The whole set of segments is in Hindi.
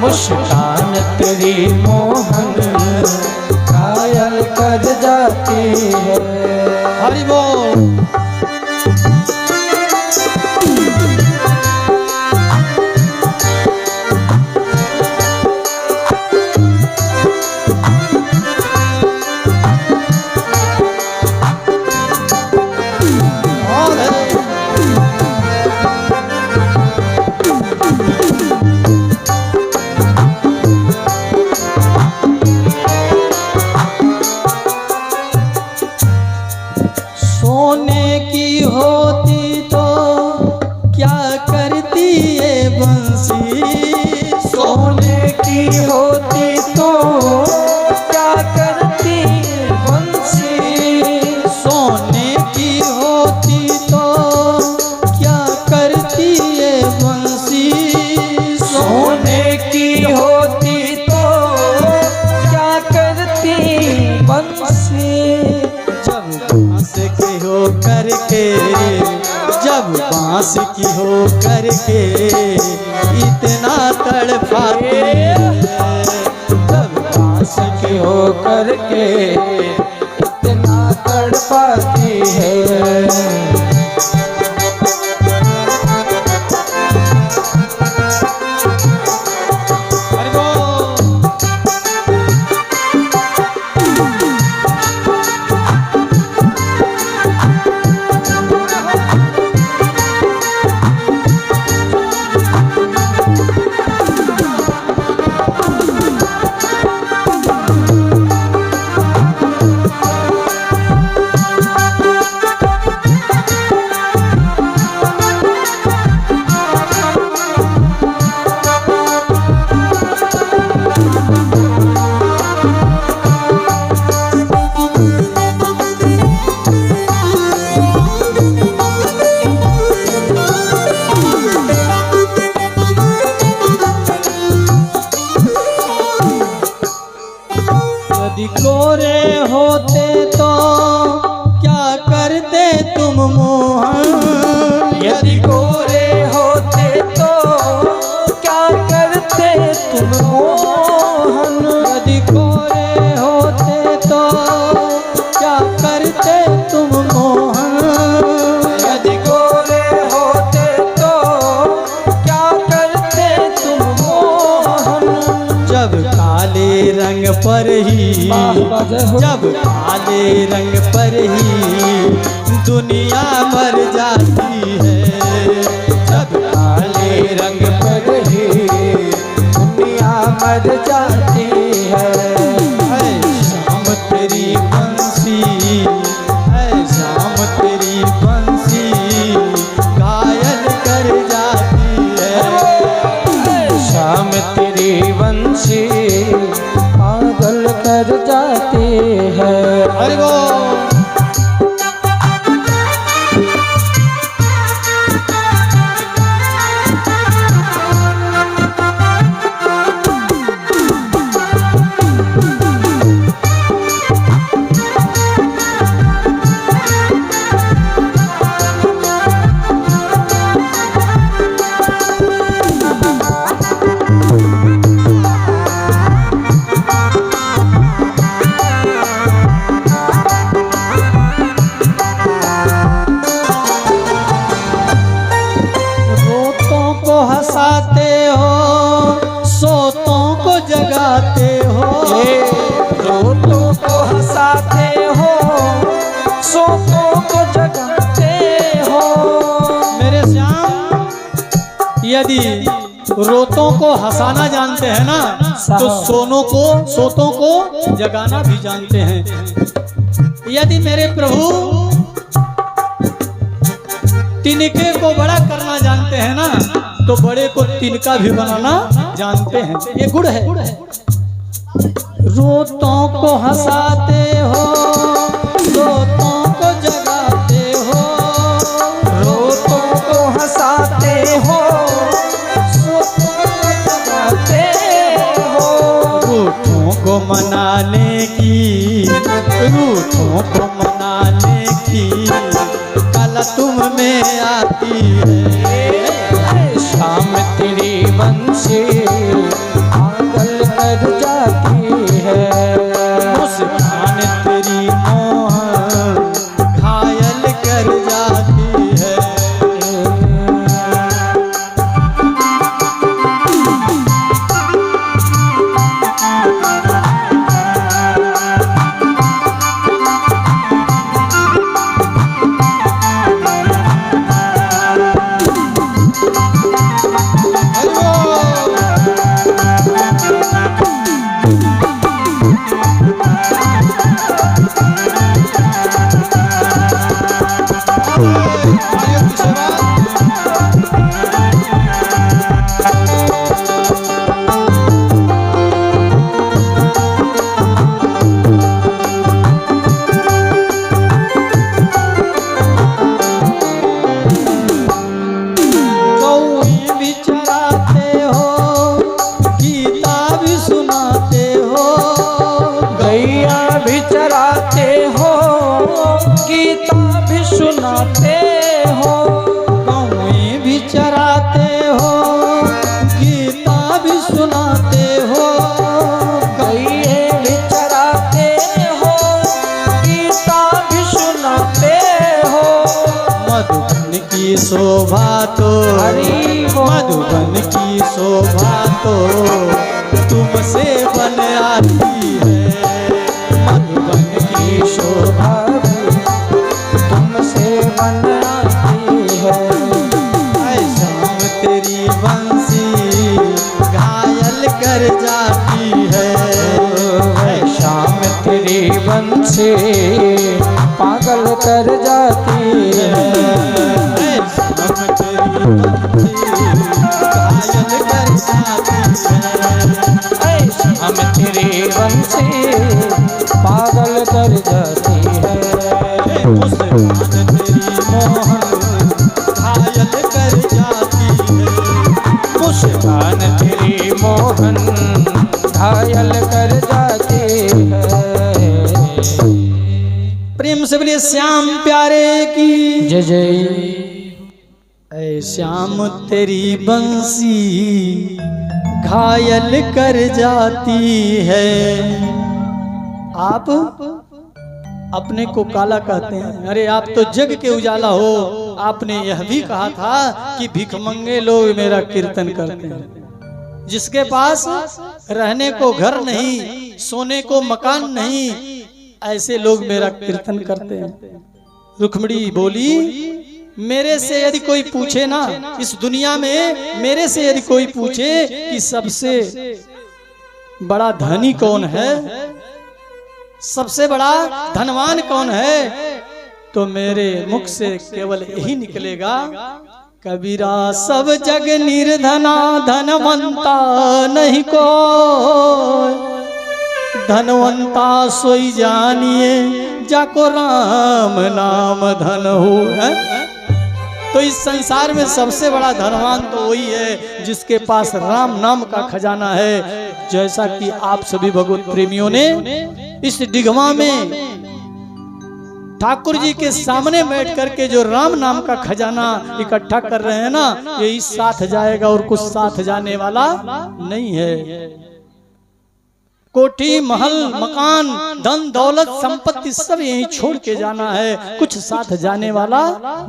मुस्कान तेरी मोहन घायल कर जाती है। हरि बोल। सोने की होती तो क्या करती ये बंसी, सोने की होती तो क्या करती बंसी, सोने की होती तो क्या करती ये बंसी, सोने की होती तो क्या करती बंसी। जब बांस की हो करके इतना तड़पाती है, जब बांस की हो करके इतना तड़पाती है। कोरे होते तो क्या करते तुम मोहन, यदि कोरे होते तो क्या करते तुम मोहन, यदि कोरे होते तो क्या करते तुम मोहन, यदि कोरे होते तो क्या करते तुम मोहन। जब काले रंग पर ही, जब काले रंग पर ही दुनिया मर जाती है, जब काले रंग पर ही दुनिया मर जाती है। शाम तेरी बंसी, शाम तेरी बंसी घायल कर जाती है, शाम तेरी बंसी पागल कर जाती है। हरि बोल। हंसाते हो सोतों को जगाते हो, रोतों को हंसाते हो सोतों को जगाते हो। मेरे श्याम, यदि रोतों को हंसाना जानते हैं ना तो सोतों को जगाना भी जानते हैं। यदि मेरे प्रभु तिनके को बड़ा करना जानते हैं ना तो बड़े को तिनका भी बनाना जानते हैं। ये गुण है। रोतों को हंसाते हो सोतों को जगाते हो, रोतों को हंसाते हो सोतों को जगाते हो। रूठों को मनाने की, रूठों को मनाने की कला तुम में आती है। शाम तेरी बंसी की शोभा तो हरि बोल। मधुबन की शोभा तो तुमसे बन आती है। मधुबन की शोभा तुमसे बन आती है। ऐ शाम तेरी बंसी घायल कर जाती है। है शाम तेरी बंसी पागल कर जाती है। ऐ शाम तेरी बंसी घायल कर जाती है। हम तेरी बंसी पागल कर जाती है। मुस्कान तेरी मोहन घायल कर जाती है। मुस्कान तेरी मोहन घायल कर जाती है। प्रेम से बोलिए श्याम प्यारे की जय जय। ऐ श्याम तेरी बंसी घायल कर जाती है। आप अपने को काला कहते हैं, अरे आप तो जग के उजाला हो। आपने यह भी कहा था कि भिखमंगे लोग मेरा कीर्तन करते हैं। जिसके पास रहने को घर नहीं, सोने को मकान नहीं, ऐसे लोग मेरा कीर्तन करते हैं। रुक्मिणी बोली, मेरे से यदि कोई पूछे ना, इस दुनिया में मेरे से यदि कोई पूछे कि सबसे बड़ा धनी कौन है, सबसे बड़ा धनवान कौन है, तो मेरे मुख से केवल यही निकलेगा, कबीरा सब जग निर्धना धनवंता नहीं को, धनवंता सोई जानिए जाको राम नाम धन हो। है तो इस संसार में सबसे बड़ा धनवान तो वही है जिसके पास राम नाम का खजाना है। जैसा कि आप सभी भगवत प्रेमियों ने इस डिगवा में ठाकुर जी के सामने बैठ करके जो राम नाम का खजाना इकट्ठा कर रहे हैं ना, यही साथ जाएगा और कुछ साथ जाने वाला नहीं है। कोठी महल मकान धन दौलत संपत्ति सब यहीं छोड़ के जाना है, कुछ साथ जाने वाला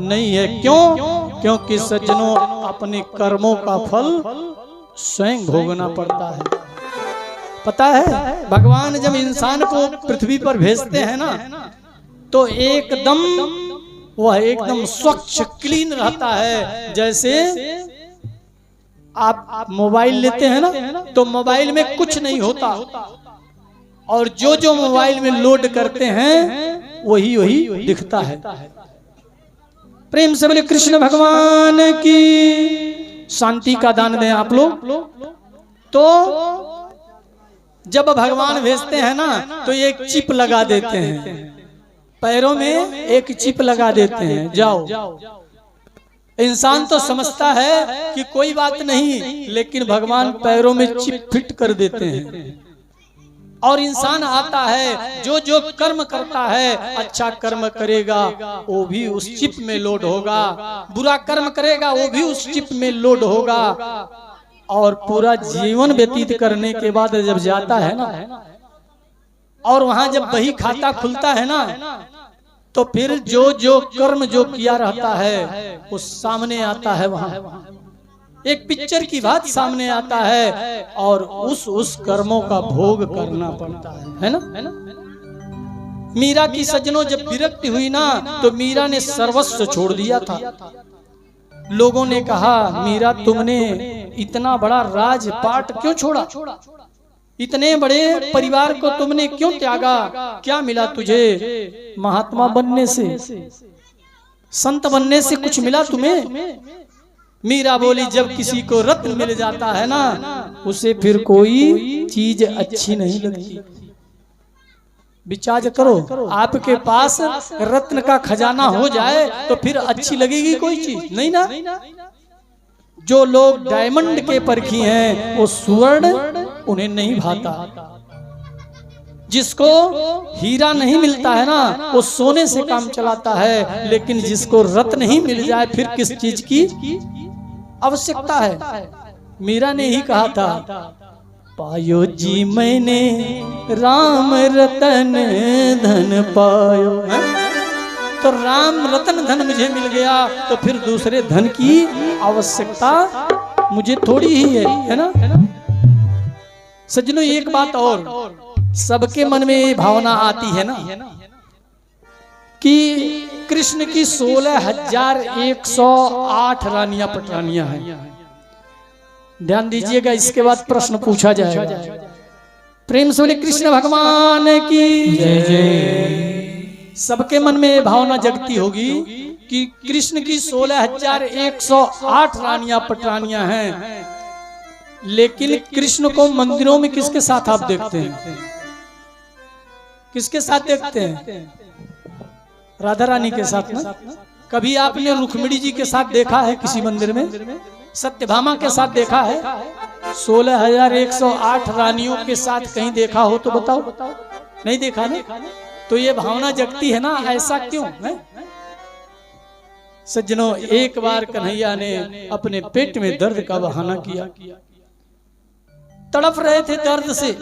नहीं है। क्यों? क्योंकि सज्जनों अपने कर्मों का फल स्वयं भोगना पड़ता है। पता है भगवान जब इंसान को पृथ्वी पर भेजते हैं ना, तो एकदम वह एकदम स्वच्छ क्लीन रहता है। जैसे आप मोबाइल लेते हैं ना, तो मोबाइल में कुछ नहीं होता, और जो जो मोबाइल में लोड करते हैं वही वही दिखता है। प्रेम से बोले कृष्ण भगवान की शांति का दान दें आप लोग। तो जब भगवान भेजते हैं ना, तो एक चिप लगा देते हैं, पैरों में एक चिप लगा देते हैं, जाओ। इंसान तो समझता है कि कोई बात नहीं, लेकिन भगवान पैरों में चिप फिट कर देते हैं, और इंसान आता है, जो जो कर्म करता है, अच्छा कर्म करेगा वो भी उस चिप में लोड होगा, बुरा कर्म करेगा वो भी उस चिप में लोड होगा। और पूरा जीवन व्यतीत करने के बाद जब जाता है ना, और वहां जब बही खाता खुलता है ना, तो फिर जो जो कर्म जो किया रहता है वो सामने आता है। वहां एक पिक्चर की बात सामने आता है, और उस कर्मों का भोग करना पड़ता है ना। मीरा की सज्जनों जब विरक्ति हुई ना, तो मीरा ने सर्वस्व छोड़ दिया था। लोगों ने कहा, मीरा तुमने इतना बड़ा राजपाट क्यों छोड़ा, इतने बड़े परिवार को तुमने क्यों त्यागा, क्या मिला तुझे महात्मा बनने से, संत बनने से कुछ मिला तुम्हें? मीरा बोली, जब किसी को रत्न मिल जाता है ना, उसे फिर कोई चीज अच्छी नहीं लगती। विचार करो, आपके पास रत्न का खजाना हो जाए तो फिर अच्छी लगेगी कोई चीज? नहीं ना। जो लोग डायमंड के परखी हैं, वो स्वर्ण उन्हें नहीं भाता। जिसको हीरा नहीं मिलता है ना, वो सोने से काम चलाता है, लेकिन जिसको रत्न नहीं मिल जाए फिर किस चीज की आवश्यकता है। मीरा ने ही कहा था, पायो जी मैंने राम रतन धन पायो। तो राम रतन धन मुझे मिल गया, तो फिर दूसरे धन की आवश्यकता मुझे थोड़ी ही है ना। सज्जनों एक बात और, सबके मन में ये भावना आती है ना कि कृष्ण की 16,108 रानियां पटरानियां हैं। ध्यान दीजिएगा, इसके बाद प्रश्न पूछा जाएगा। प्रेम से बोले कृष्ण भगवान की जय जय। सबके मन में ये भावना जगती होगी कि कृष्ण की 16,108 रानियां पटरानियां हैं, लेकिन कृष्ण को मंदिरों में किसके साथ आप देखते हैं? किसके साथ देखते हैं? राधा रानी के साथ ना। कभी आपने रुक्मिणी जी के साथ देखा है किसी मंदिर में? सत्यभामा के साथ देखा है? 16,108 रानियों के साथ कहीं देखा हो तो बताओ। नहीं देखा ना? तो ये भावना जगती है ना, ऐसा क्यों है? सज्जनों एक बार कन्हैया ने अपने पेट में दर्द का बहाना किया, तड़प रहे थे दर्द से।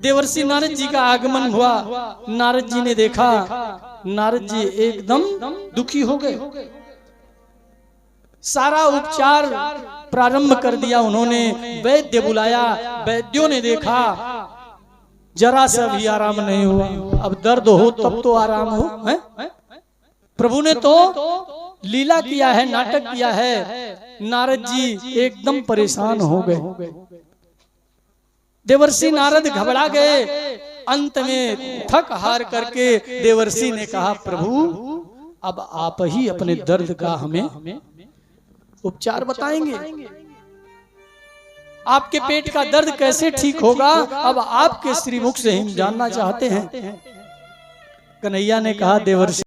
देवर्षि नारद जी का आगमन हुआ, नारद जी ने देखा, नारद जी एकदम दुखी हो गए। सारा उपचार प्रारंभ कर दिया उन्होंने, वैद्य बुलाया, वैद्यों ने देखा, जरा सा भी आराम नहीं हुआ। अब दर्द हो तब तो आराम हो है? प्रभु ने तो लीला किया है, नाटक किया है। नारद जी एकदम परेशान हो गए। देवर्षि नारद घबरा गए। अंत में थक हार करके देवर्षि ने कहा, प्रभु अब आप ही अपने दर्द का हमें उपचार बताएंगे। आपके पेट का दर्द कैसे ठीक होगा, अब आपके श्रीमुख से हम जानना चाहते हैं। कन्हैया ने कहा, देवर्षि